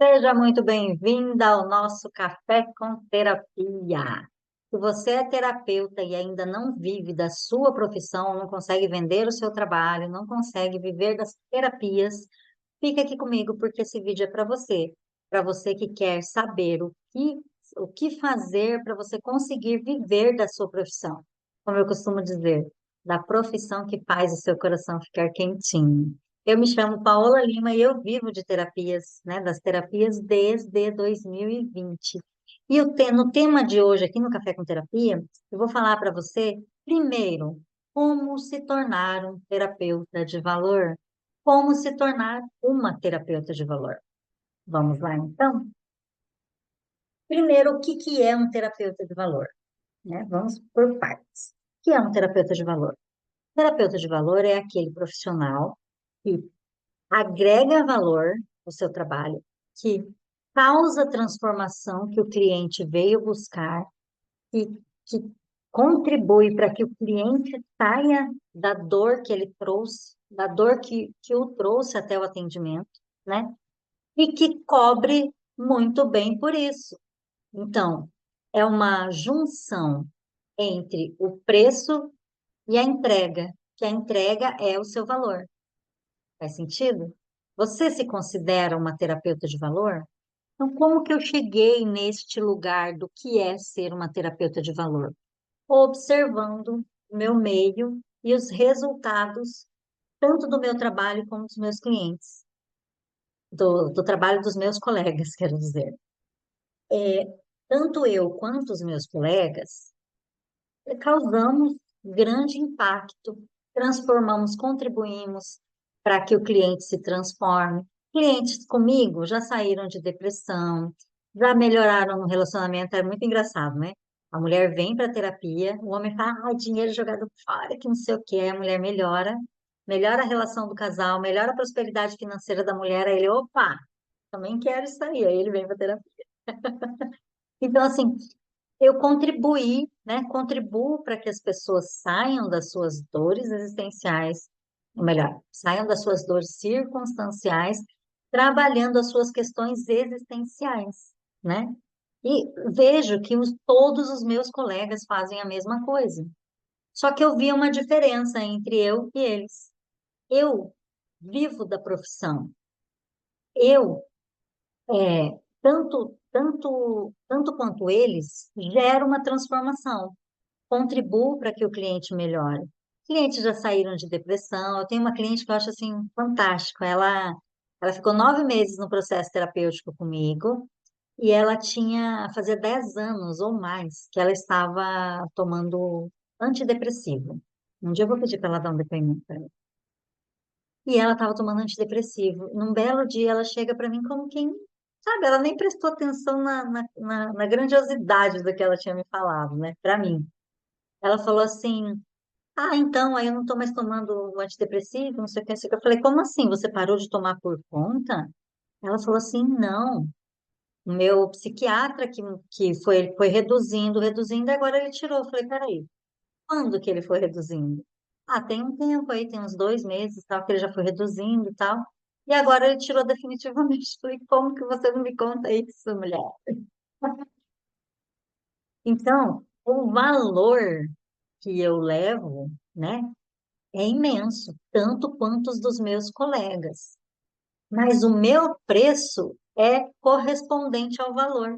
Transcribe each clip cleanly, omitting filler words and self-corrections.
Seja muito bem-vinda ao nosso Café com Terapia. Se você é terapeuta e ainda não vive da sua profissão, não consegue vender o seu trabalho, não consegue viver das terapias, fica aqui comigo porque esse vídeo é para você que quer saber o que fazer para você conseguir viver da sua profissão. Como eu costumo dizer, da profissão que faz o seu coração ficar quentinho. Eu me chamo Paola Lima e eu vivo de terapias, né, das terapias desde 2020. E no tema de hoje, aqui no Café com Terapia, eu vou falar para você, primeiro, como se tornar um terapeuta de valor. Como se tornar uma terapeuta de valor. Vamos lá, então? Primeiro, o que que é um terapeuta de valor, né? Vamos por partes. O que é um terapeuta de valor? Terapeuta de valor é aquele profissional que agrega valor ao seu trabalho, que causa a transformação que o cliente veio buscar e que contribui para que o cliente saia da dor que ele trouxe, da dor que o trouxe até o atendimento, né? E que cobre muito bem por isso. Então, é uma junção entre o preço e a entrega, que a entrega é o seu valor. Faz sentido? Você se considera uma terapeuta de valor? Então, como que eu cheguei neste lugar do que é ser uma terapeuta de valor? Observando o meu meio e os resultados, tanto do meu trabalho como dos meus clientes, do trabalho dos meus colegas, quero dizer. É, tanto eu quanto os meus colegas causamos grande impacto, transformamos, contribuímos para que o cliente se transforme. Clientes comigo já saíram de depressão, já melhoraram no relacionamento, é muito engraçado, né? A mulher vem para a terapia, o homem fala, ah, dinheiro jogado fora, que não sei o quê, a mulher melhora, melhora a relação do casal, melhora a prosperidade financeira da mulher, aí ele, opa, também quero isso aí ele vem para a terapia. Então, assim, eu contribuí, né? Contribuo para que as pessoas saiam das suas dores existenciais, ou melhor, saiam das suas dores circunstanciais, trabalhando as suas questões existenciais, né? E vejo que todos os meus colegas fazem a mesma coisa. Só que eu vi uma diferença entre eu e eles. Eu vivo da profissão. Eu tanto quanto eles, gero uma transformação, contribuo para que o cliente melhore. Clientes já saíram de depressão. Eu tenho uma cliente que eu acho assim fantástico. Ela ficou 9 meses no processo terapêutico comigo e ela fazia 10 anos ou mais que ela estava tomando antidepressivo. Um dia eu vou pedir para ela dar um depoimento para mim. E ela estava tomando antidepressivo. Num belo dia, ela chega para mim como quem, sabe, ela nem prestou atenção na grandiosidade do que ela tinha me falado, né, para mim. Ela falou assim: Ah, então, aí eu não estou mais tomando o antidepressivo, não sei o que, não sei o que. Eu falei: Como assim? Você parou de tomar por conta? Ela falou assim: Não. O meu psiquiatra que foi reduzindo, reduzindo, e agora ele tirou. Eu falei: Peraí, quando que ele foi reduzindo? Ah, tem um tempo aí, tem uns 2 meses, tal, que ele já foi reduzindo e tal. E agora ele tirou definitivamente. Falei, como que você não me conta isso, mulher? Então, o valor que eu levo, né, é imenso, tanto quanto os dos meus colegas. Mas o meu preço é correspondente ao valor.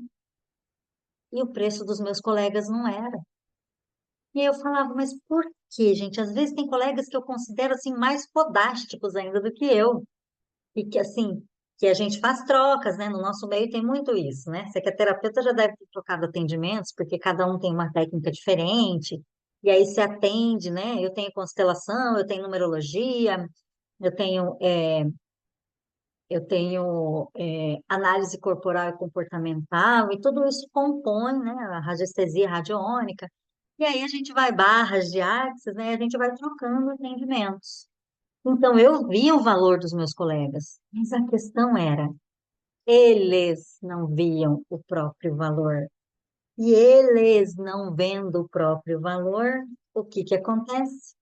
E o preço dos meus colegas não era. E aí eu falava, mas por quê, gente? Às vezes tem colegas que eu considero assim mais fodásticos ainda do que eu. E que assim, que a gente faz trocas, né? No nosso meio tem muito isso, né? Você que é terapeuta já deve ter trocado atendimentos, porque cada um tem uma técnica diferente. E aí se atende, né? Eu tenho constelação, eu tenho numerologia, eu tenho, é, eu tenho análise corporal e comportamental, e tudo isso compõe, né? A radiestesia radiônica. E aí a gente vai barras de axis, né? A gente vai trocando atendimentos. Então eu vi o valor dos meus colegas, mas a questão era, eles não viam o próprio valor. E eles não vendo o próprio valor, o que que acontece?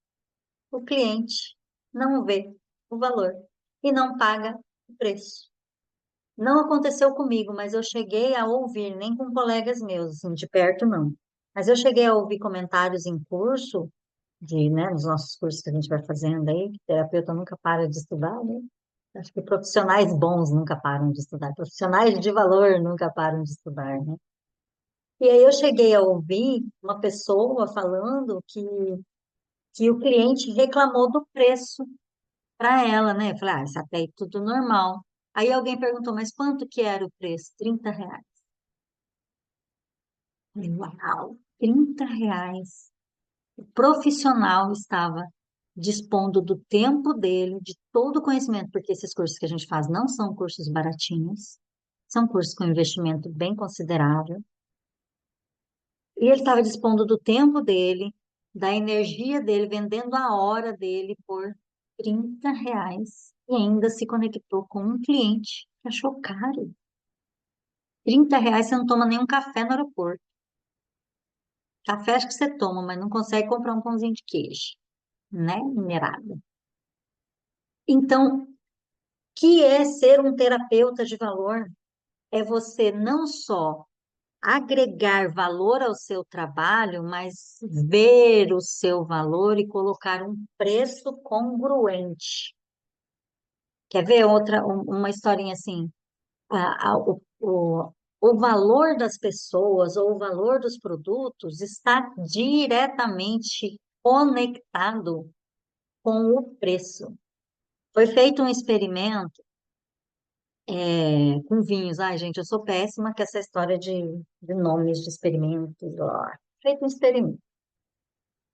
O cliente não vê o valor e não paga o preço. Não aconteceu comigo, mas eu cheguei a ouvir, nem com colegas meus, assim, de perto não. Mas eu cheguei a ouvir comentários em curso, né, nos nossos cursos que a gente vai fazendo aí, que terapeuta nunca para de estudar, né? Acho que profissionais bons nunca param de estudar, profissionais de valor nunca param de estudar, né? E aí eu cheguei a ouvir uma pessoa falando que o cliente reclamou do preço para ela, né? Eu falei, ah, isso até aí tudo normal. Aí alguém perguntou, mas quanto que era o preço? R$ 30. Eu falei, uau, R$ 30. O profissional estava dispondo do tempo dele, de todo o conhecimento, porque esses cursos que a gente faz não são cursos baratinhos, são cursos com investimento bem considerável. E ele estava dispondo do tempo dele, da energia dele, vendendo a hora dele por R$ 30 e ainda se conectou com um cliente que achou caro. R$ 30 você não toma nenhum café no aeroporto. Café acho que você toma, mas não consegue comprar um pãozinho de queijo, né? Minerado. Então, que é ser um terapeuta de valor? É você não só agregar valor ao seu trabalho, mas ver o seu valor e colocar um preço congruente. Quer ver uma historinha assim? O valor das pessoas ou o valor dos produtos está diretamente conectado com o preço. Foi feito um experimento com vinhos. Ai, gente, eu sou péssima com essa história de nomes de experimentos. Ó. Feito um experimento.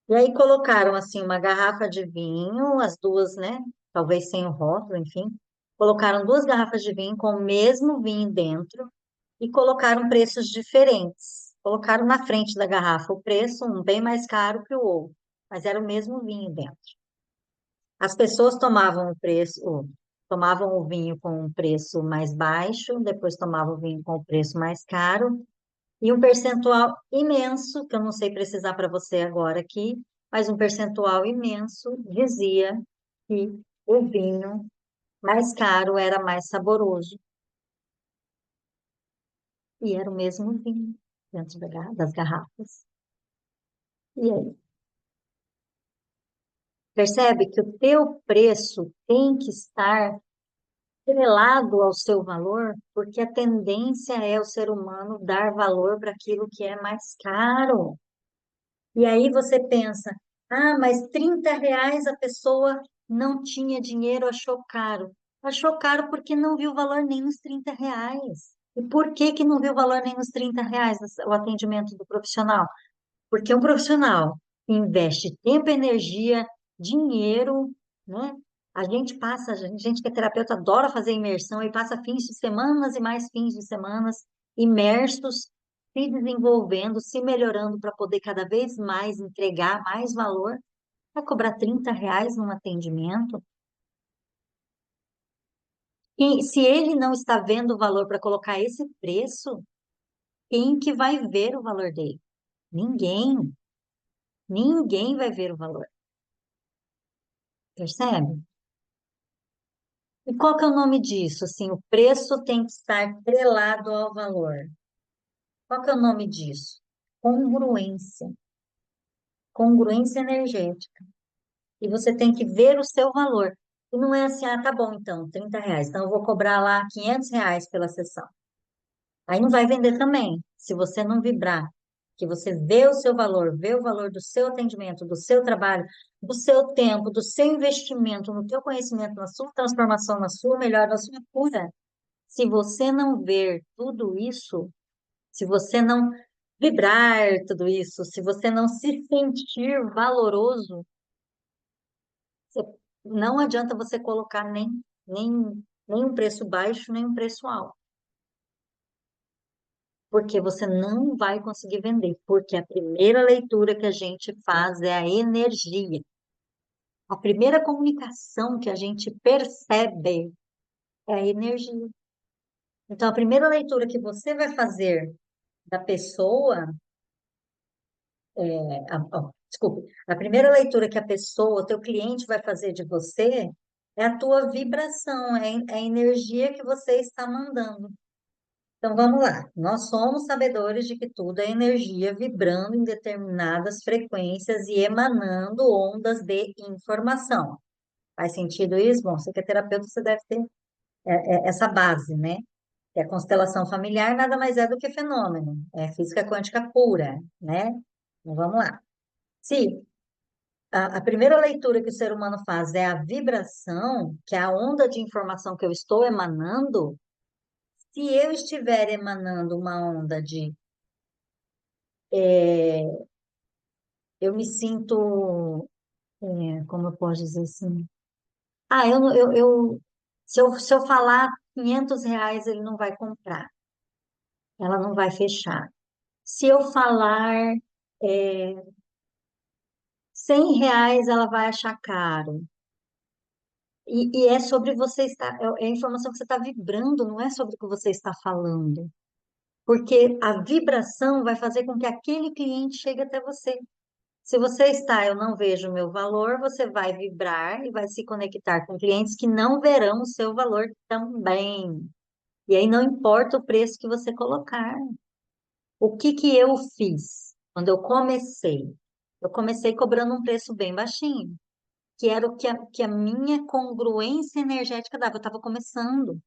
E aí colocaram assim uma garrafa de vinho, as duas, né? Talvez sem o rótulo, enfim. Colocaram duas garrafas de vinho com o mesmo vinho dentro e colocaram preços diferentes. Colocaram na frente da garrafa o preço, um bem mais caro que o outro, mas era o mesmo vinho dentro. As pessoas tomavam o vinho com um preço mais baixo, depois tomavam o vinho com o preço mais caro, e um percentual imenso, que eu não sei precisar para você agora aqui, mas um percentual imenso dizia que o vinho mais caro era mais saboroso, e era o mesmo vinho dentro das garrafas. E aí? Percebe que o teu preço tem que estar atrelado ao seu valor, porque a tendência é o ser humano dar valor para aquilo que é mais caro. E aí você pensa, ah, mas R$ 30 a pessoa não tinha dinheiro, achou caro. Achou caro porque não viu valor nem nos R$ 30. E por que que não viu valor nem nos R$ 30 o atendimento do profissional? Porque um profissional investe tempo, energia, dinheiro, né? A gente que é terapeuta adora fazer imersão e passa fins de semanas e mais fins de semanas imersos, se desenvolvendo, se melhorando para poder cada vez mais entregar mais valor. Vai cobrar R$ 30 num atendimento? E se ele não está vendo o valor para colocar esse preço, quem que vai ver o valor dele? Ninguém. Ninguém vai ver o valor. Percebe? E qual que é o nome disso? Assim, o preço tem que estar atrelado ao valor. Qual que é o nome disso? Congruência. Congruência energética. E você tem que ver o seu valor. E não é assim, ah, tá bom então, R$ 30. Então eu vou cobrar lá R$ 500 pela sessão. Aí não vai vender também, se você não vibrar. Que você vê o seu valor, vê o valor do seu atendimento, do seu trabalho, do seu tempo, do seu investimento, no teu conhecimento, na sua transformação, na sua melhora, na sua cura. Se você não ver tudo isso, se você não vibrar tudo isso, se você não se sentir valoroso, você- não adianta você colocar nem um preço baixo, nem um preço alto, porque você não vai conseguir vender, porque a primeira leitura que a gente faz é a energia. A primeira comunicação que a gente percebe é a energia. Então, a primeira leitura que você vai fazer da pessoa desculpe, a primeira leitura que a pessoa, o teu cliente vai fazer de você É a tua vibração, é a energia que você está mandando. Então vamos lá. Nós somos sabedores de que tudo é energia vibrando em determinadas frequências e emanando ondas de informação. Faz sentido isso? Bom, você que é terapeuta, você deve ter essa base, né? Que a constelação familiar nada mais é do que fenômeno, é física quântica pura, né? Então vamos lá. Se a primeira leitura que o ser humano faz é a vibração, que é a onda de informação que eu estou emanando, se eu estiver emanando uma onda de é, eu me sinto, como eu posso dizer assim? Ah, se eu falar R$ 500, ele não vai comprar, ela não vai fechar. Se eu falar é, R$ 100, ela vai achar caro. E é sobre você estar, é a informação que você está vibrando, não é sobre o que você está falando. Porque a vibração vai fazer com que aquele cliente chegue até você. Se você está, eu não vejo o meu valor, você vai vibrar e vai se conectar com clientes que não verão o seu valor também. E aí não importa o preço que você colocar. O que que eu fiz quando eu comecei? Eu comecei cobrando um preço bem baixinho, que era o que a minha congruência energética dava. Eu estava começando.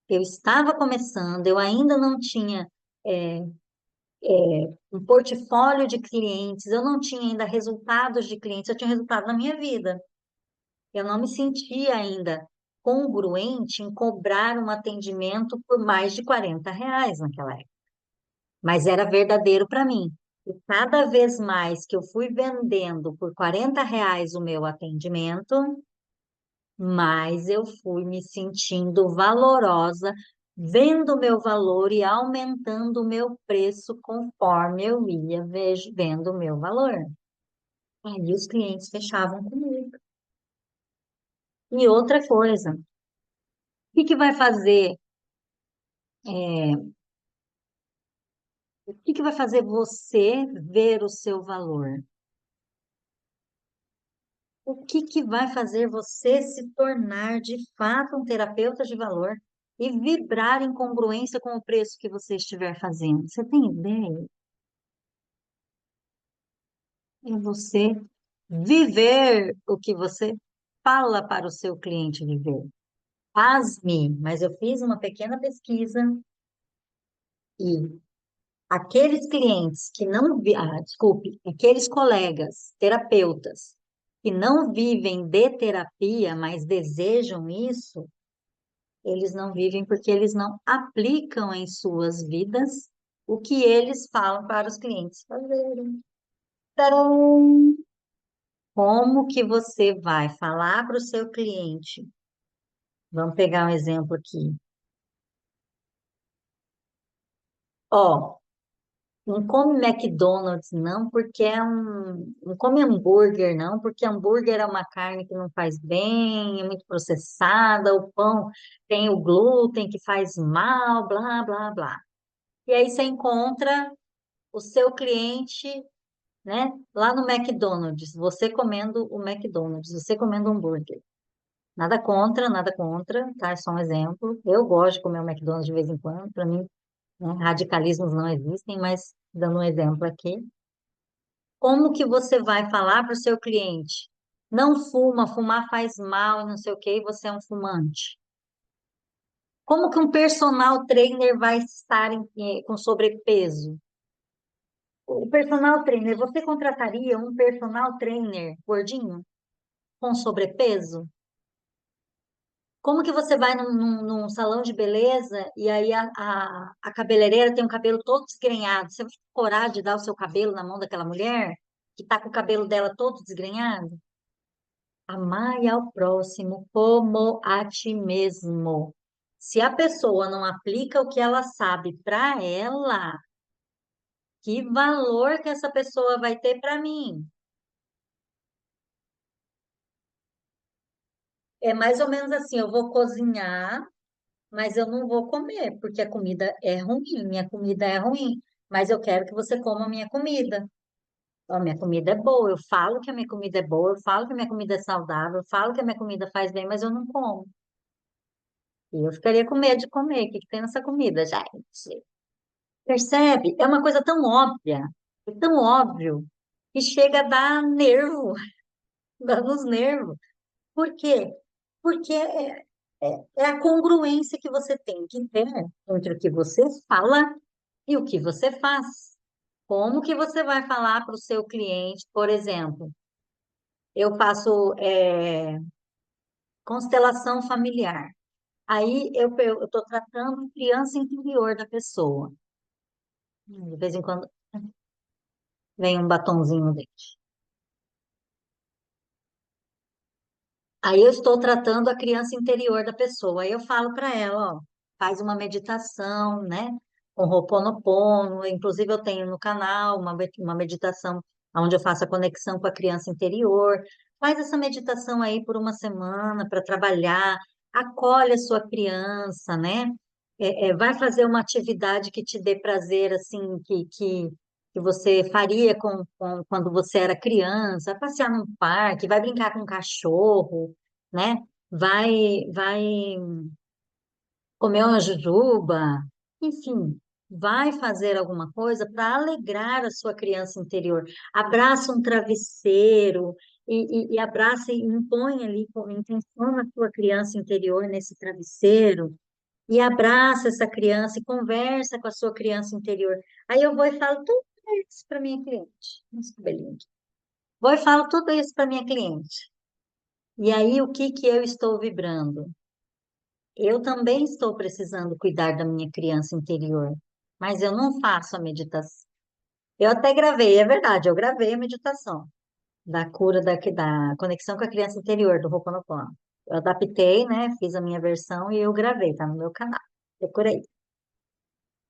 Eu estava começando, eu ainda não tinha é, um portfólio de clientes, eu não tinha ainda resultados de clientes, eu tinha resultado na minha vida. Eu não me sentia ainda congruente em cobrar um atendimento por mais de R$ 40 naquela época, mas era verdadeiro para mim. E cada vez mais que eu fui vendendo por R$ 40 o meu atendimento, mais eu fui me sentindo valorosa, vendo o meu valor e aumentando o meu preço conforme eu ia vendo o meu valor. Aí os clientes fechavam comigo. E outra coisa, o que que vai fazer, o que que vai fazer você ver o seu valor? O que que vai fazer você se tornar de fato um terapeuta de valor e vibrar em congruência com o preço que você estiver fazendo? Você tem ideia? É você viver o que você fala para o seu cliente viver. Pasme, mas eu fiz uma pequena pesquisa e aqueles clientes que não, desculpe, aqueles colegas terapeutas que não vivem de terapia, mas desejam isso, eles não vivem porque eles não aplicam em suas vidas o que eles falam para os clientes fazerem. Tcharam! Como que você vai falar para o seu cliente? Vamos pegar um exemplo aqui. Ó, não come McDonald's não, porque não come hambúrguer não, porque hambúrguer é uma carne que não faz bem, é muito processada, o pão tem o glúten que faz mal, blá, blá, blá. E aí você encontra o seu cliente, né, lá no McDonald's, você comendo o McDonald's, você comendo hambúrguer. Nada contra, tá? É só um exemplo. Eu gosto de comer o McDonald's de vez em quando, para mim, né, radicalismos não existem, mas dando um exemplo aqui. Como que você vai falar para o seu cliente? Não fuma, fumar faz mal, e não sei o quê, e você é um fumante. Como que um personal trainer vai estar com sobrepeso? O personal trainer, você contrataria um personal trainer gordinho com sobrepeso? Como que você vai num salão de beleza e aí a cabeleireira tem um cabelo todo desgrenhado? Você vai ter coragem de dar o seu cabelo na mão daquela mulher que está com o cabelo dela todo desgrenhado? Amai ao próximo como a ti mesmo. Se a pessoa não aplica o que ela sabe para ela, que valor que essa pessoa vai ter para mim? É mais ou menos assim, eu vou cozinhar, mas eu não vou comer, porque a comida é ruim, minha comida é ruim, mas eu quero que você coma a minha comida. A minha comida é boa, eu falo que a minha comida é boa, eu falo que a minha comida é saudável, eu falo que a minha comida faz bem, mas eu não como. E eu ficaria com medo de comer. O que que tem nessa comida, gente? Percebe? É uma coisa tão óbvia, é tão óbvio, que chega a dar nervo, dá nos nervos. Por quê? Porque é a congruência que você tem que ter entre o que você fala e o que você faz. Como que você vai falar para o seu cliente, por exemplo, eu faço constelação familiar. Aí eu estou tratando a criança interior da pessoa. De vez em quando vem um batonzinho dele. Aí eu estou tratando a criança interior da pessoa. Aí eu falo para ela, ó, faz uma meditação, né? Com Ho'oponopono. Inclusive eu tenho no canal uma meditação onde eu faço a conexão com a criança interior. Faz essa meditação aí por uma semana para trabalhar, acolhe a sua criança, né? Vai fazer uma atividade que te dê prazer, assim, que você faria quando você era criança, vai passear num parque, vai brincar com um cachorro, né? Vai comer uma jujuba, enfim, vai fazer alguma coisa para alegrar a sua criança interior. Abraça um travesseiro e abraça e impõe ali, intenciona a sua criança interior nesse travesseiro e abraça essa criança e conversa com a sua criança interior. Aí eu vou e falo tudo isso para minha cliente. Nossa, que belinho. Vou e falo tudo isso para minha cliente. E aí, o que que eu estou vibrando? Eu também estou precisando cuidar da minha criança interior, mas eu não faço a meditação. Eu até gravei, é verdade, eu gravei a meditação da cura da conexão com a criança interior do Ho'oponopono. Eu adaptei, né? Fiz a minha versão e eu gravei, tá no meu canal. Procurei.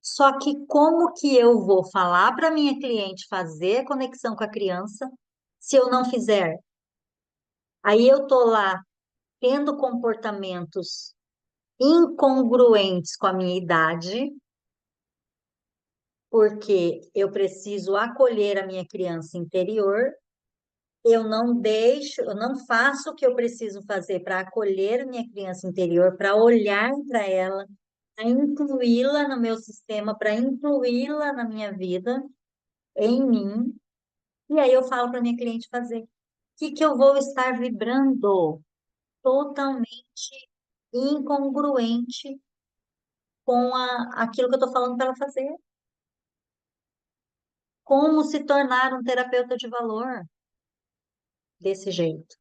Só que como que eu vou falar para minha cliente fazer a conexão com a criança se eu não fizer? Aí eu tô lá tendo comportamentos incongruentes com a minha idade, porque eu preciso acolher a minha criança interior, eu não deixo, eu não faço o que eu preciso fazer para acolher a minha criança interior, para olhar para ela, para incluí-la no meu sistema, para incluí-la na minha vida, em mim. E aí eu falo para minha cliente fazer. O que que eu vou estar vibrando? Totalmente incongruente com aquilo que eu estou falando para ela fazer. Como se tornar um terapeuta de valor desse jeito?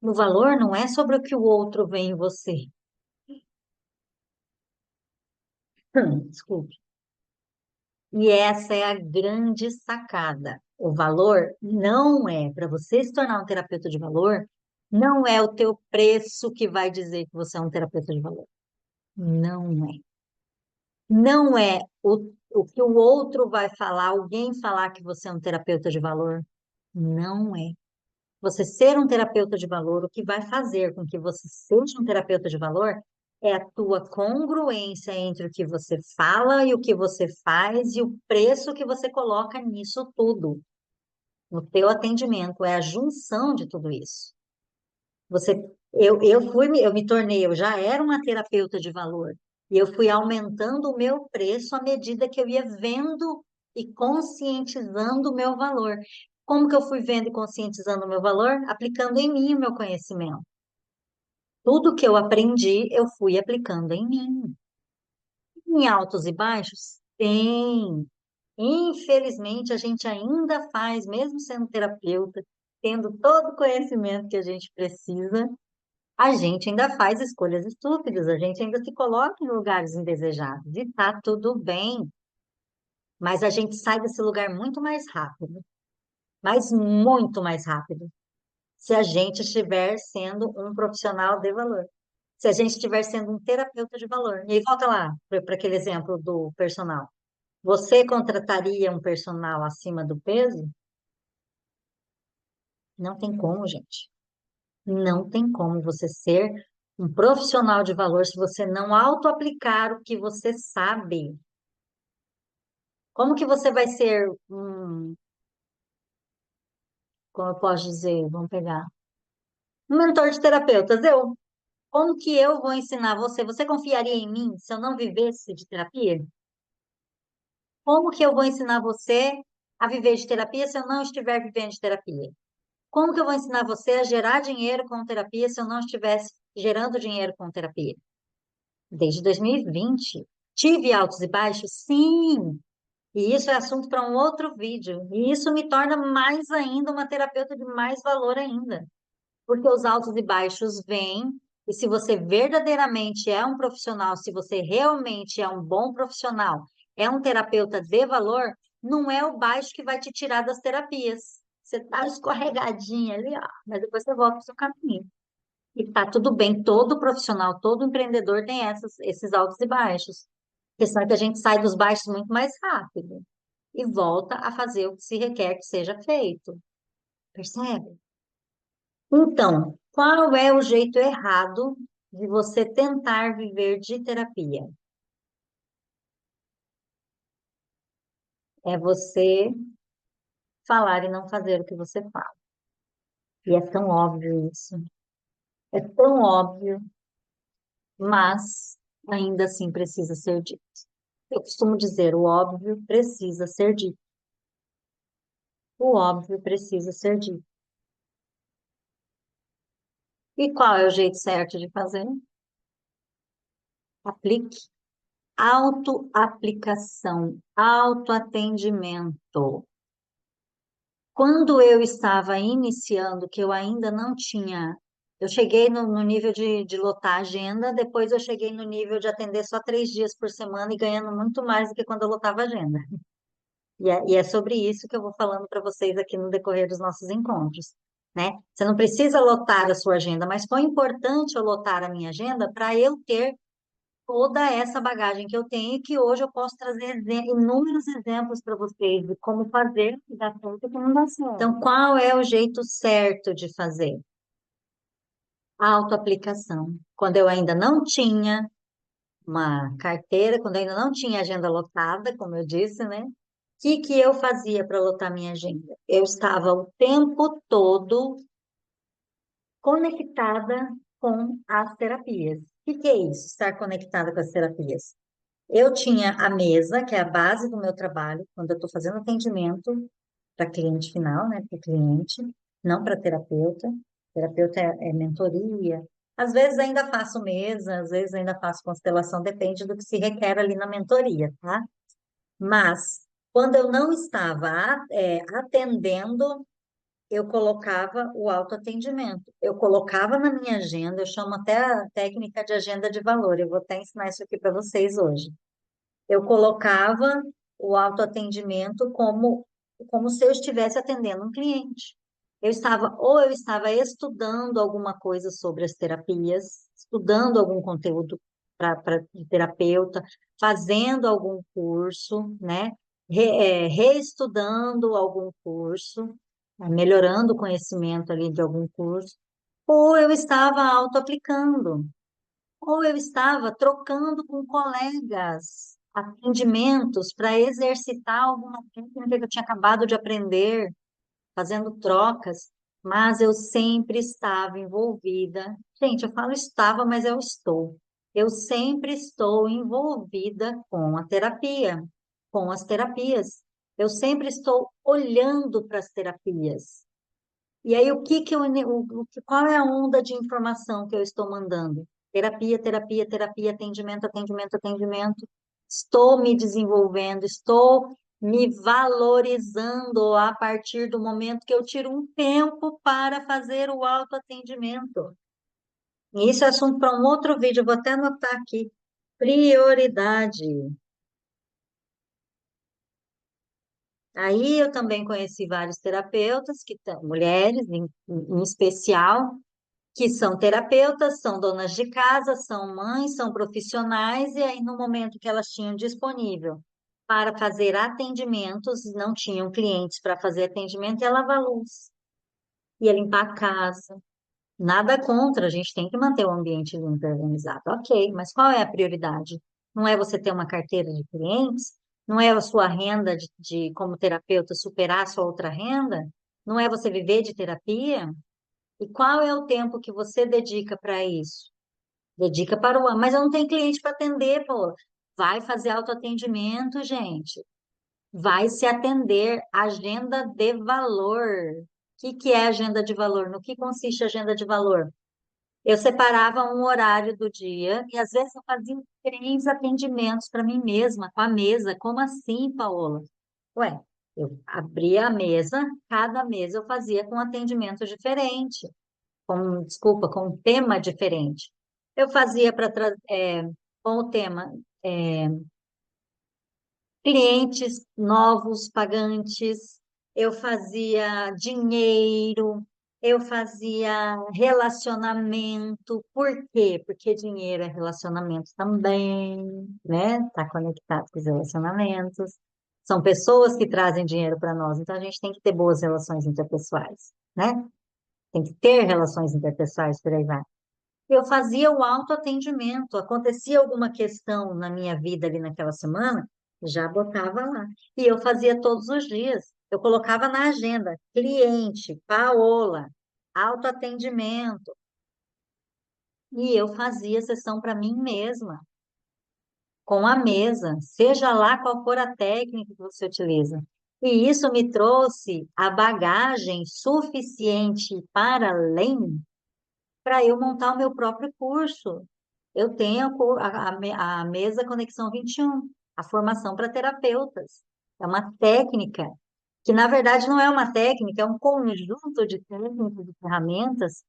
O valor não é sobre o que o outro vê em você. Desculpe. E essa é a grande sacada. O valor não é, para você se tornar um terapeuta de valor, não é o teu preço que vai dizer que você é um terapeuta de valor. Não é. Não é o que o outro vai falar, alguém falar que você é um terapeuta de valor. Não é. Você ser um terapeuta de valor, o que vai fazer com que você seja um terapeuta de valor é a tua congruência entre o que você fala e o que você faz e o preço que você coloca nisso tudo. No teu atendimento, é a junção de tudo isso. Você, eu me tornei, eu já era uma terapeuta de valor e eu fui aumentando o meu preço à medida que eu ia vendo e conscientizando o meu valor. Como que eu fui vendo e conscientizando o meu valor? Aplicando em mim o meu conhecimento. Tudo que eu aprendi, eu fui aplicando em mim. Em altos e baixos? Tem. Infelizmente, a gente ainda faz, mesmo sendo terapeuta, tendo todo o conhecimento que a gente precisa, a gente ainda faz escolhas estúpidas, a gente ainda se coloca em lugares indesejados. E tá tudo bem, mas a gente sai desse lugar muito mais rápido, mas muito mais rápido, se a gente estiver sendo um profissional de valor. Se a gente estiver sendo um terapeuta de valor. E aí volta lá para aquele exemplo do personal. Você contrataria um personal acima do peso? Não tem como, gente. Não tem como você ser um profissional de valor se você não auto-aplicar o que você sabe. Como que você vai ser como eu posso dizer, vamos pegar. Um mentor de terapeutas, eu. Como que eu vou ensinar você? Você confiaria em mim se eu não vivesse de terapia? Como que eu vou ensinar você a viver de terapia se eu não estiver vivendo de terapia? Como que eu vou ensinar você a gerar dinheiro com terapia se eu não estivesse gerando dinheiro com terapia? Desde 2020. Tive altos e baixos? Sim. E isso é assunto para um outro vídeo. E isso me torna mais ainda uma terapeuta de mais valor ainda. Porque os altos e baixos vêm, e se você verdadeiramente é um profissional, se você realmente é um bom profissional, é um terapeuta de valor, não é o baixo que vai te tirar das terapias. Você tá escorregadinha ali, ó, mas depois você volta para o seu caminho. E tá tudo bem, todo profissional, todo empreendedor tem esses altos e baixos. A questão é que a gente sai dos baixos muito mais rápido e volta a fazer o que se requer que seja feito. Percebe? Então, qual é o jeito errado de você tentar viver de terapia? É você falar e não fazer o que você fala. E é tão óbvio isso. É tão óbvio, mas ainda assim precisa ser dito. Eu costumo dizer, o óbvio precisa ser dito. O óbvio precisa ser dito. E qual é o jeito certo de fazer? Aplique. Autoaplicação, autoatendimento. Quando eu estava iniciando, que eu ainda não tinha, eu cheguei no nível de lotar a agenda, depois eu cheguei no nível de atender só 3 dias por semana e ganhando muito mais do que quando eu lotava a agenda. E é sobre isso que eu vou falando para vocês aqui no decorrer dos nossos encontros, né? Você não precisa lotar a sua agenda, mas foi importante eu lotar a minha agenda para eu ter toda essa bagagem que eu tenho e que hoje eu posso trazer inúmeros exemplos para vocês de como fazer que dá certo e que não dá certo. Então, qual é o jeito certo de fazer? A autoaplicação. Quando eu ainda não tinha uma carteira, quando eu ainda não tinha agenda lotada, como eu disse, né? O que eu fazia para lotar minha agenda? Eu estava o tempo todo conectada com as terapias. O que é isso? Estar conectada com as terapias? Eu tinha a mesa, que é a base do meu trabalho, quando eu estou fazendo atendimento para cliente final, né, para cliente, não para terapeuta. Terapeuta é mentoria. Às vezes ainda faço mesa, às vezes ainda faço constelação, depende do que se requer ali na mentoria, tá? Mas quando eu não estava atendendo, eu colocava o autoatendimento. Eu colocava na minha agenda, eu chamo até a técnica de agenda de valor. Eu vou até ensinar isso aqui para vocês hoje. Eu colocava o autoatendimento como se eu estivesse atendendo um cliente. Eu estava estudando alguma coisa sobre as terapias, estudando algum conteúdo para terapeuta, fazendo algum curso, né? Reestudando algum curso, melhorando o conhecimento ali de algum curso, ou eu estava auto-aplicando ou eu estava trocando com colegas atendimentos para exercitar alguma técnica que eu tinha acabado de aprender, fazendo trocas, mas eu sempre estava envolvida. Gente, eu falo estava, mas eu estou. Eu sempre estou envolvida com a terapia, com as terapias. Eu sempre estou olhando para as terapias. E aí, qual é a onda de informação que eu estou mandando? Terapia, terapia, terapia, atendimento, atendimento, atendimento. Estou me desenvolvendo, estou me valorizando a partir do momento que eu tiro um tempo para fazer o autoatendimento. E isso é assunto para um outro vídeo, eu vou até anotar aqui. Prioridade. Aí eu também conheci vários terapeutas, mulheres em especial, que são terapeutas, são donas de casa, são mães, são profissionais, e aí no momento que elas tinham disponível para fazer atendimentos, não tinham clientes para fazer atendimento, ia lavar a luz, ia limpar a casa. Nada contra, a gente tem que manter o ambiente limpo e organizado. Ok, mas qual é a prioridade? Não é você ter uma carteira de clientes? Não é a sua renda como terapeuta superar a sua outra renda? Não é você viver de terapia? E qual é o tempo que você dedica para isso? Dedica para o ano. Mas eu não tenho cliente para atender, pô. Vai fazer autoatendimento, gente. Vai se atender. Agenda de valor. O que é agenda de valor? No que consiste a agenda de valor? Eu separava um horário do dia e às vezes eu fazia 3 atendimentos para mim mesma, com a mesa. Como assim, Paola? Ué, eu abria a mesa, cada mesa eu fazia com um atendimento diferente, desculpa, com um tema diferente. Eu fazia com o tema é, clientes novos, pagantes, eu fazia dinheiro, eu fazia relacionamento. Por quê? Porque dinheiro é relacionamento também, né? Está conectado com os relacionamentos. São pessoas que trazem dinheiro para nós, então a gente tem que ter boas relações interpessoais, né? Tem que ter relações interpessoais, por aí vai. Eu fazia o autoatendimento. Acontecia alguma questão na minha vida ali naquela semana, já botava lá. E eu fazia todos os dias. Eu colocava na agenda, cliente, Paola, autoatendimento. E eu fazia sessão para mim mesma, com a mesa, seja lá qual for a técnica que você utiliza. E isso me trouxe a bagagem suficiente para além para eu montar o meu próprio curso. Eu tenho a mesa Conexão 21, a formação para terapeutas. É uma técnica que, na verdade, não é uma técnica, é um conjunto de técnicas e ferramentas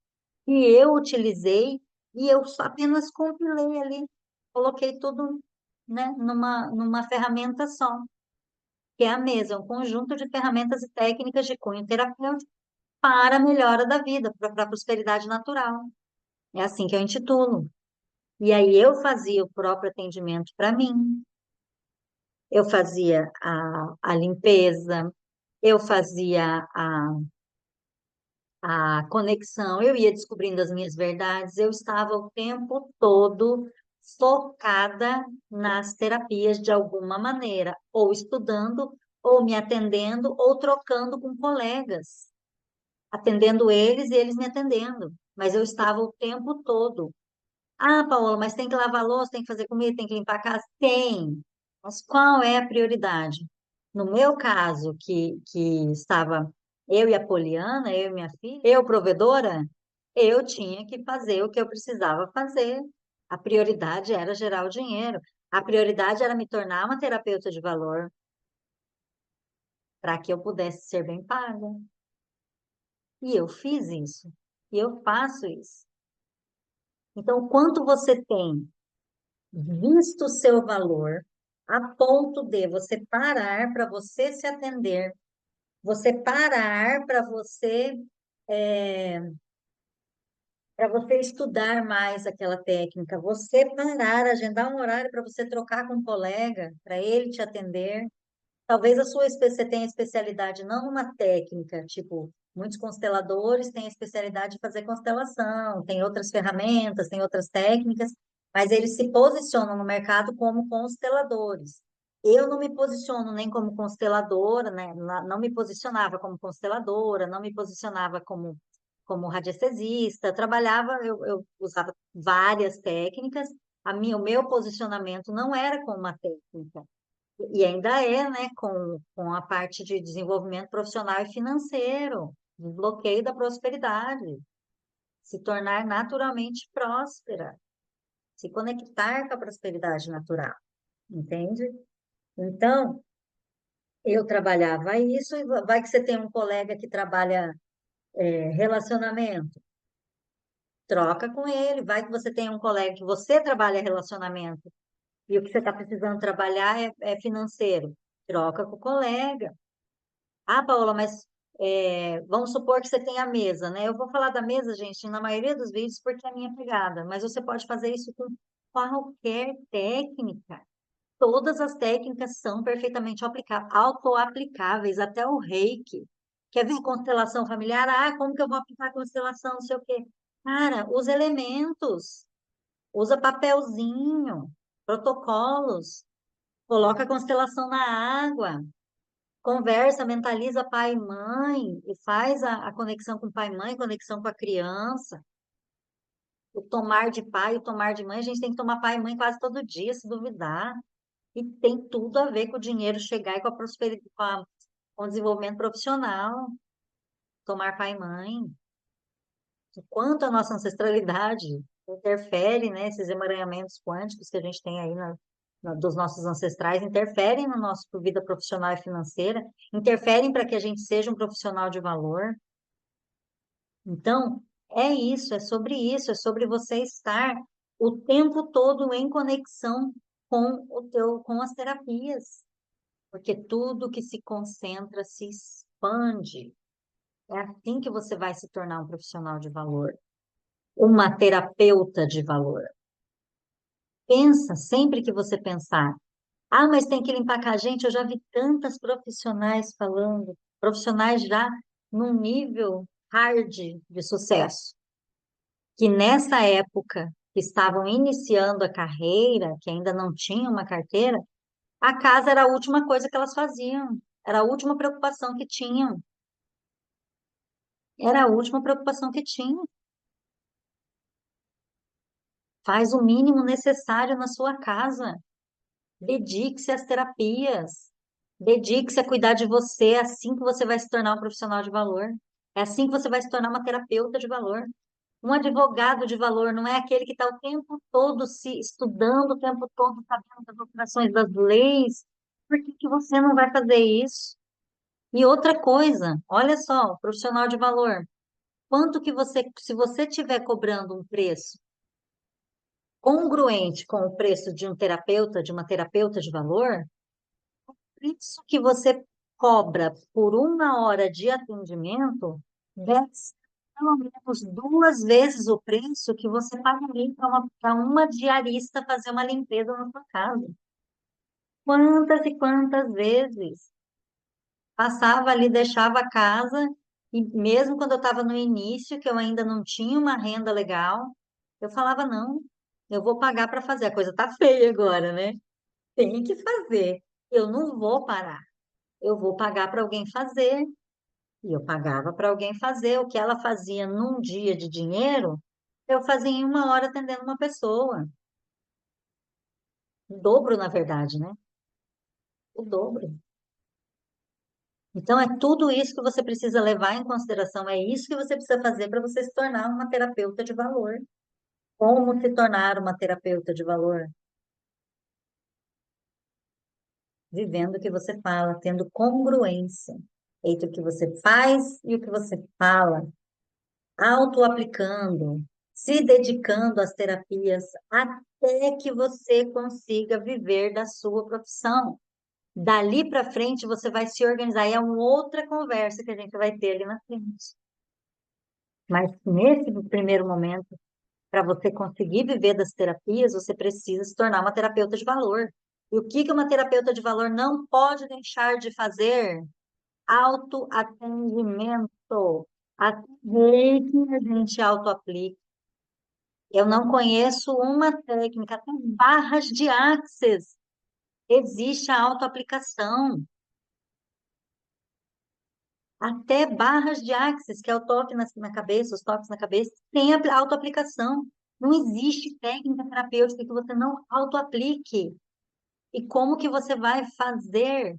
que eu utilizei e eu só apenas compilei ali, coloquei tudo, né, numa ferramenta só, que é a mesa, um conjunto de ferramentas e técnicas de cunho terapêutico para a melhora da vida, para a prosperidade natural. É assim que eu intitulo. E aí eu fazia o próprio atendimento para mim, eu fazia a limpeza, eu fazia a conexão, eu ia descobrindo as minhas verdades, eu estava o tempo todo focada nas terapias de alguma maneira, ou estudando, ou me atendendo, ou trocando com colegas, atendendo eles e eles me atendendo. Mas eu estava o tempo todo. Ah, Paola, mas tem que lavar a louça, tem que fazer comida, tem que limpar a casa? Tem. Mas qual é a prioridade? No meu caso, que estava eu e a Poliana, eu e minha filha, eu provedora, eu tinha que fazer o que eu precisava fazer. A prioridade era gerar o dinheiro. A prioridade era me tornar uma terapeuta de valor para que eu pudesse ser bem paga. E eu fiz isso. E eu faço isso. Então, o quanto você tem visto o seu valor a ponto de você parar para você se atender, você parar para você estudar mais aquela técnica, você parar, agendar um horário para você trocar com um colega, para ele te atender. Talvez você tenha especialidade não numa técnica, tipo, muitos consteladores têm a especialidade de fazer constelação, tem outras ferramentas, tem outras técnicas, mas eles se posicionam no mercado como consteladores. Eu não me posiciono nem como consteladora, né? Não me posicionava como consteladora, não me posicionava como radiestesista, eu trabalhava, eu usava várias técnicas, o meu posicionamento não era com uma técnica, e ainda é, né, com a parte de desenvolvimento profissional e financeiro, desbloqueio da prosperidade, se tornar naturalmente próspera, se conectar com a prosperidade natural, entende? Então, eu trabalhava isso, e vai que você tem um colega que trabalha relacionamento, troca com ele, vai que você tem um colega que você trabalha relacionamento, e o que você está precisando trabalhar é financeiro, troca com o colega. Ah, Paola, mas vamos supor que você tem a mesa, né? Eu vou falar da mesa, gente, na maioria dos vídeos, porque é a minha pegada, mas você pode fazer isso com qualquer técnica. Todas as técnicas são perfeitamente auto-aplicáveis, até o reiki. Quer ver constelação familiar? Ah, como que eu vou aplicar a constelação? Não sei o quê. Cara, os elementos, usa papelzinho, protocolos, coloca a constelação na água. Conversa, mentaliza pai e mãe e faz a conexão com pai e mãe, conexão com a criança. O tomar de pai, o tomar de mãe, a gente tem que tomar pai e mãe quase todo dia, se duvidar. E tem tudo a ver com o dinheiro chegar e com a prosperidade, com o desenvolvimento profissional. Tomar pai e mãe. O quanto a nossa ancestralidade interfere, né? Esses emaranhamentos quânticos que a gente tem aí dos nossos ancestrais interferem na nossa vida profissional e financeira, interferem para que a gente seja um profissional de valor. Então, isso, é sobre você estar o tempo todo em conexão com as terapias, porque tudo que se concentra se expande. É assim que você vai se tornar um profissional de valor, uma terapeuta de valor. Pensa, sempre que você pensar, ah, mas tem que limpar com a gente, eu já vi tantas profissionais falando, profissionais já num nível hard de sucesso que nessa época que estavam iniciando a carreira, que ainda não tinham uma carteira, a casa era a última coisa que elas faziam, era a última preocupação que tinham, era a última preocupação que tinham. Faz o mínimo necessário na sua casa, dedique-se às terapias, dedique-se a cuidar de você, é assim que você vai se tornar um profissional de valor, é assim que você vai se tornar uma terapeuta de valor. Um advogado de valor não é aquele que está o tempo todo se estudando, o tempo todo sabendo das operações das leis. Por que que você não vai fazer isso? E outra coisa, olha só, profissional de valor, quanto que você, se você estiver cobrando um preço congruente com o preço de um terapeuta, de uma terapeuta de valor, isso que você cobra por uma hora de atendimento deve ser pelo menos duas vezes o preço que você pagaria para uma diarista fazer uma limpeza na sua casa. Quantas e quantas vezes passava ali, deixava a casa, e mesmo quando eu estava no início, que eu ainda não tinha uma renda legal, eu falava, não, eu vou pagar para fazer. A coisa tá feia agora, né? Tem que fazer. Eu não vou parar. Eu vou pagar para alguém fazer. E eu pagava para alguém fazer. O que ela fazia num dia de dinheiro, eu fazia em uma hora atendendo uma pessoa. O dobro, na verdade, né? O dobro. Então, é tudo isso que você precisa levar em consideração. É isso que você precisa fazer para você se tornar uma terapeuta de valor. Como se tornar uma terapeuta de valor? Vivendo o que você fala, tendo congruência entre o que você faz e o que você fala, auto-aplicando, se dedicando às terapias até que você consiga viver da sua profissão. Dali para frente, você vai se organizar. E é uma outra conversa que a gente vai ter ali na frente. Mas nesse primeiro momento, para você conseguir viver das terapias, você precisa se tornar uma terapeuta de valor. E o que que uma terapeuta de valor não pode deixar de fazer? Autoatendimento. Até que a gente autoaplica. Eu não conheço uma técnica, até barras de axis. Existe a autoaplicação. Até barras de axis, que é o toque na cabeça, os toques na cabeça, tem a autoaplicação. Não existe técnica terapêutica que você não autoaplique. E como que você vai fazer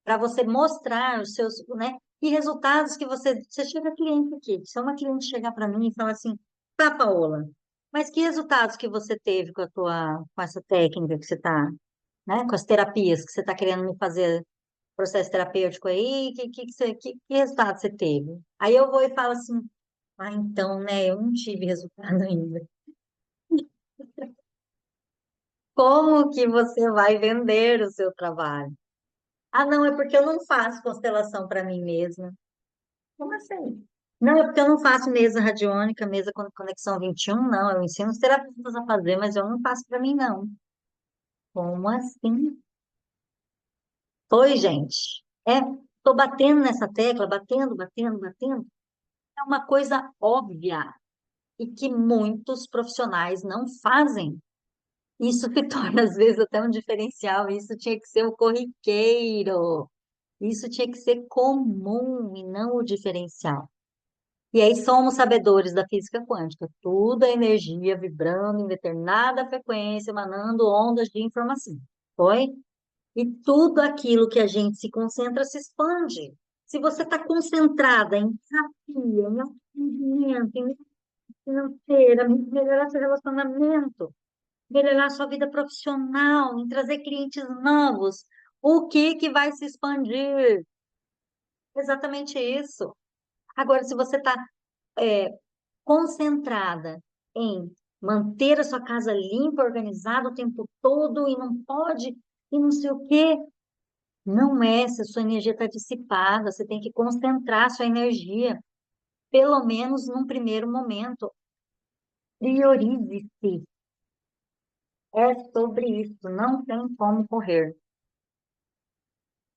para você mostrar os seus, né? E resultados que você chega cliente aqui. Se uma cliente chegar para mim e falar assim, tá, Paola, mas que resultados que você teve com com essa técnica que você está, né? Com as terapias que você está querendo me fazer processo terapêutico aí, que resultado você teve? Aí eu vou e falo assim, ah, então, né, eu não tive resultado ainda. Como que você vai vender o seu trabalho? Ah, não, é porque eu não faço constelação para mim mesma. Como assim? Não, é porque eu não faço mesa radiônica, mesa com conexão 21, não. Eu ensino os terapeutas a fazer, mas eu não faço para mim, não. Como assim? Oi, gente. Tô batendo nessa tecla, batendo, batendo, batendo. É uma coisa óbvia e que muitos profissionais não fazem. Isso se torna, às vezes, até um diferencial. Isso tinha que ser o corriqueiro. Isso tinha que ser comum e não o diferencial. E aí somos sabedores da física quântica. Tudo é energia vibrando em determinada frequência, emanando ondas de informação. Foi? E tudo aquilo que a gente se concentra se expande. Se você está concentrada em terapia, em atendimento, em financeira, em melhorar seu relacionamento, melhorar sua vida profissional, em trazer clientes novos, o que que vai se expandir? Exatamente isso. Agora, se você está concentrada em manter a sua casa limpa, organizada o tempo todo e não pode, e não sei o quê, não é, se a sua energia está dissipada, você tem que concentrar a sua energia, pelo menos num primeiro momento. Priorize-se. É sobre isso, não tem como correr.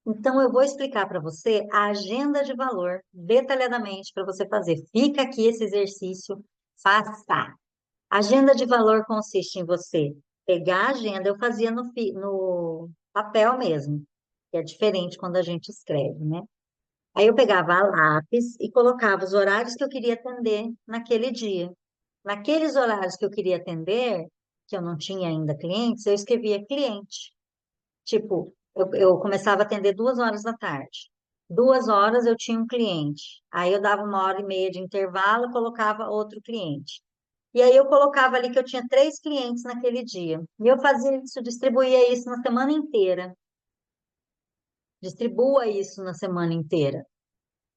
Então, eu vou explicar para você a agenda de valor detalhadamente para você fazer. Fica aqui esse exercício, faça. Agenda de valor consiste em você pegar a agenda, eu fazia no papel mesmo, que é diferente quando a gente escreve, né? Aí eu pegava a lápis e colocava os horários que eu queria atender naquele dia. Naqueles horários que eu queria atender, que eu não tinha ainda clientes, eu escrevia cliente. Tipo, eu começava a atender 2 horas da tarde. 2 horas eu tinha um cliente. Aí eu dava 1 hora e meia de intervalo, colocava outro cliente. E aí eu colocava ali que eu tinha 3 clientes naquele dia. E eu fazia isso, distribuía isso na semana inteira. Distribua isso na semana inteira.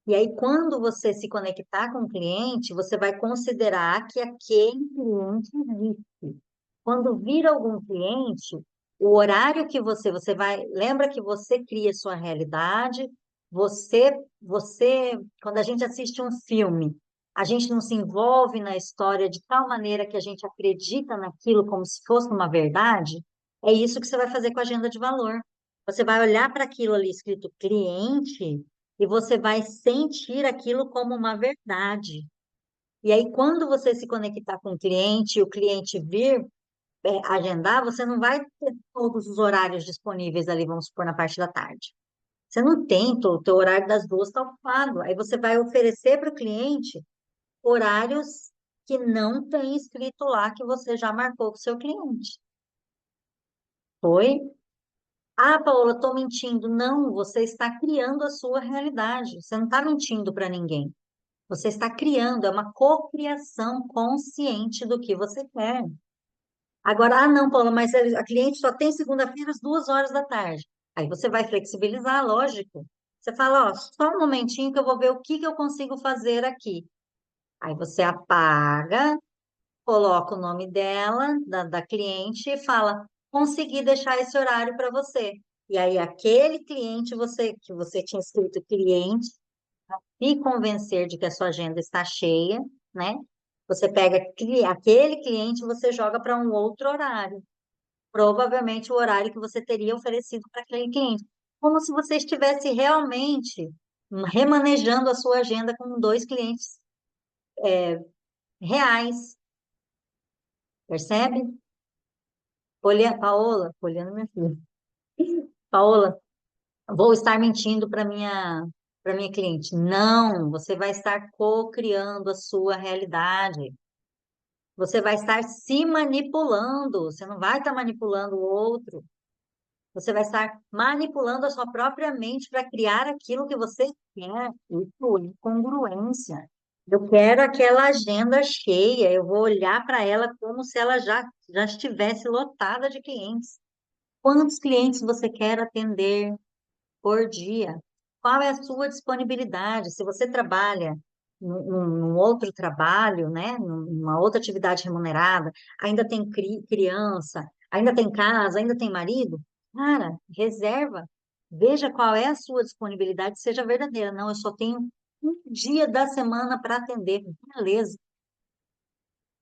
E aí, quando você se conectar com o cliente, você vai considerar que aquele cliente existe. Quando vir algum cliente, o horário que você vai, lembra que você cria sua realidade, quando a gente assiste um filme, a gente não se envolve na história de tal maneira que a gente acredita naquilo como se fosse uma verdade. É isso que você vai fazer com a agenda de valor. Você vai olhar para aquilo ali escrito cliente e você vai sentir aquilo como uma verdade. E aí, quando você se conectar com o cliente vir agendar, você não vai ter todos os horários disponíveis ali, vamos supor, na parte da tarde. Você não tem, o teu horário das 2 está ocupado. Aí você vai oferecer para o cliente horários que não tem escrito lá que você já marcou com o seu cliente. Foi? Ah, Paola, estou mentindo. Não, você está criando a sua realidade. Você não está mentindo para ninguém. Você está criando, é uma cocriação consciente do que você quer. Agora, ah, não, Paula, mas a cliente só tem segunda-feira às 2 horas da tarde. Aí você vai flexibilizar, lógico. Você fala, ó, só um momentinho que eu vou ver o que que eu consigo fazer aqui. Aí você apaga, coloca o nome dela, da cliente, e fala, consegui deixar esse horário para você. E aí aquele cliente que você tinha escrito cliente, se convencer de que a sua agenda está cheia, né? Você pega aquele cliente e você joga para um outro horário. Provavelmente o horário que você teria oferecido para aquele cliente. Como se você estivesse realmente remanejando a sua agenda com 2 clientes reais, percebe? Paola, Poliana, minha filha. Paola, vou estar mentindo para minha cliente. Não, você vai estar co-criando a sua realidade. Você vai estar se manipulando, você não vai estar manipulando o outro. Você vai estar manipulando a sua própria mente para criar aquilo que você quer. Isso é congruência. Eu quero aquela agenda cheia, eu vou olhar para ela como se ela já estivesse lotada de clientes. Quantos clientes você quer atender por dia? Qual é a sua disponibilidade? Se você trabalha num outro trabalho, né, numa outra atividade remunerada, ainda tem criança, ainda tem casa, ainda tem marido, cara, reserva. Veja qual é a sua disponibilidade, seja verdadeira. Não, eu só tenho um dia da semana para atender. Beleza.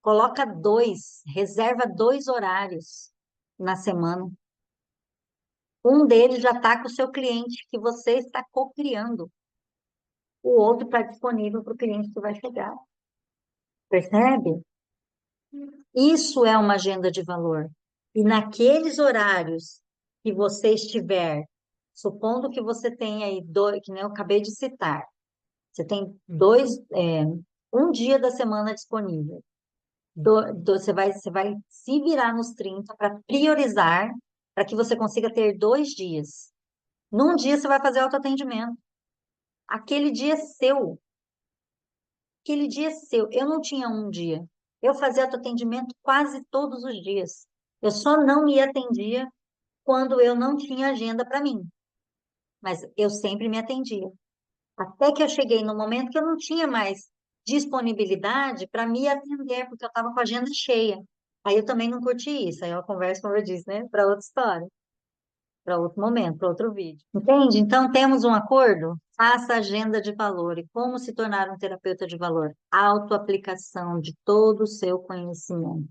Coloca 2, reserva 2 horários na semana. Um deles já está com o seu cliente, que você está co-criando. O outro está disponível para o cliente que vai chegar. Percebe? Isso é uma agenda de valor. E naqueles horários que você estiver Supondo que você tenha aí dois, que nem eu acabei de citar, você tem dois, um dia da semana disponível. Você vai se virar nos 30 para priorizar, para que você consiga ter 2 dias. Num dia você vai fazer autoatendimento. Aquele dia é seu. Aquele dia é seu. Eu não tinha um dia. Eu fazia autoatendimento quase todos os dias. Eu só não me atendia quando eu não tinha agenda para mim. Mas eu sempre me atendia. Até que eu cheguei no momento que eu não tinha mais disponibilidade para me atender, porque eu estava com a agenda cheia. Aí eu também não curti isso. Aí eu converso, como eu disse, né, para outra história, para outro momento, para outro vídeo. Entende? Então temos um acordo? Faça agenda de valor. E como se tornar um terapeuta de valor? Autoaplicação de todo o seu conhecimento.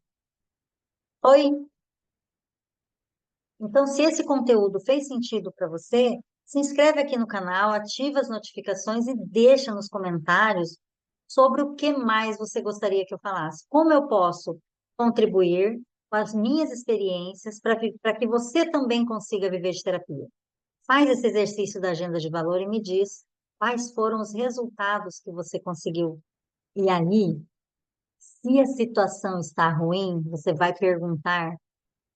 Oi? Então, se esse conteúdo fez sentido para você, se inscreve aqui no canal, ativa as notificações e deixa nos comentários sobre o que mais você gostaria que eu falasse. Como eu posso contribuir com as minhas experiências para que você também consiga viver de terapia. Faz esse exercício da agenda de valor e me diz quais foram os resultados que você conseguiu. E aí, se a situação está ruim, você vai perguntar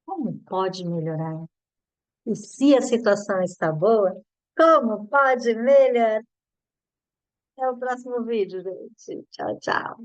como pode melhorar? E se a situação está boa, como pode melhorar? Até o próximo vídeo, gente. Tchau, tchau.